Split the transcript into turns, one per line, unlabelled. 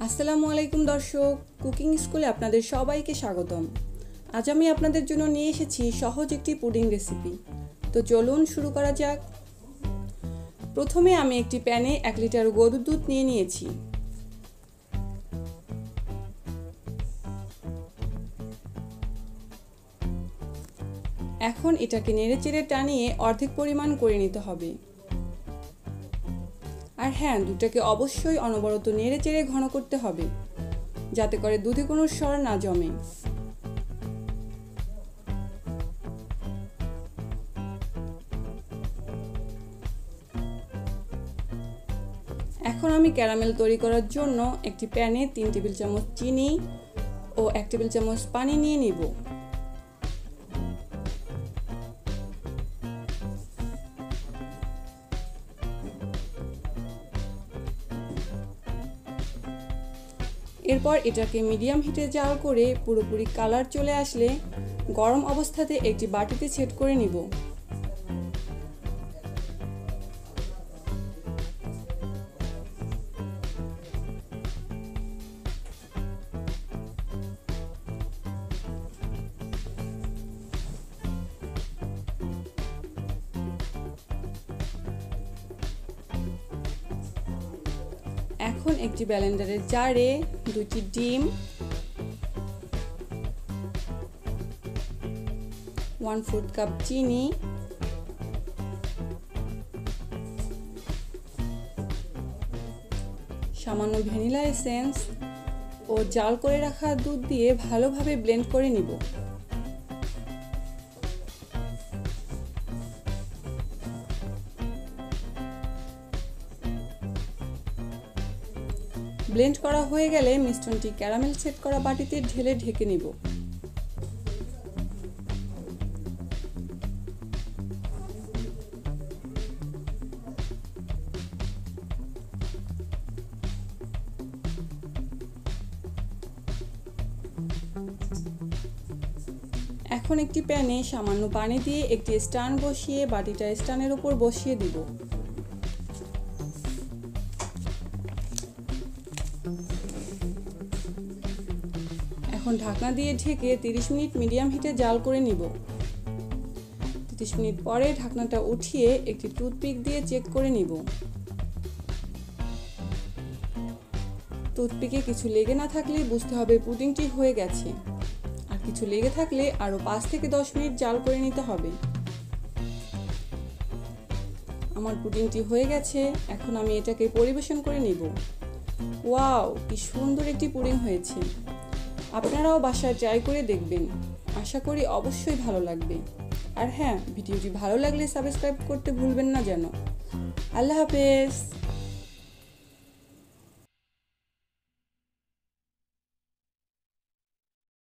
আসসালামু আলাইকুম দর্শক, কুকিং স্কুলে আপনাদের সবাইকে স্বাগতম। আজ আমি আপনাদের জন্য নিয়ে এসেছি সহজ একটি পুডিং রেসিপি। তো চলুন শুরু করা যাক। প্রথমে আমি একটি প্যানে 1 লিটার গরুর দুধ নিয়ে নিয়েছি। এখন এটাকে নেড়েচেড়ে টানিয়ে অর্ধেক পরিমাণ করে নিতে হবে। আর হ্যাঁ, দুধটাকে অবশ্যই অনবরত নেড়েচেড়ে ঘন করতে হবে, যাতে করে দুধে কোনো সর না জমে। এখন আমি ক্যারামেল তৈরি করার জন্য একটি প্যানে 3 টেবিল চামচ চিনি ও 1 টেবিল চামচ পানি নিয়ে নিব। এরপর এটাকে মিডিয়াম হিটে জাল করে পুরোপুরি কালার চলে আসলে গরম অবস্থাতে একটি বাটিতে সেট করে নিব। এখন একটি ব্লেন্ডারের জারে 2টি ডিম, 1/4 কাপ চিনি, সামান্য ভ্যানিলা এসেন্স ও জাল করে রাখা দুধ দিয়ে ভালোভাবে ব্লেন্ড করে নিব। ব্লেন্ড করা হয়ে গেলে মিশ্রণটি ক্যারামেল সেট করা বাটিতে ঢেলে ঢেকে নিব। এখন একটি প্যানে সামান্য পানি দিয়ে একটি স্ট্যান্ড বসিয়ে বাটিটা স্ট্যান্ডের উপর বসিয়ে দিব। এখন ঢাকনা দিয়ে ঢেকে 30 মিনিট মিডিয়াম হিটে জাল করে নিব। 30 মিনিট পরে ঢাকনাটা উঠিয়ে একটি টুথপিক দিয়ে চেক করে নিব। টুথপিকে কিছু লেগে না থাকলে বুঝতে হবে পুডিংটি হয়ে গেছে, আর কিছু লেগে থাকলে আরও 5 থেকে 10 মিনিট জাল করে নিতে হবে। আমার পুডিংটি হয়ে গেছে, এখন আমি এটাকে পরিবেশন করে নিব। ওয়াও, কি সুন্দর একটি পুডিং হয়েছে! আপনারাও বাসায় ট্রাই করে দেখবেন, আশা করি অবশ্যই ভালো লাগবে। আর হ্যাঁ, ভিডিওটি ভালো লাগলে সাবস্ক্রাইব করতে ভুলবেন না যেন। আল্লাহ হাফেজ।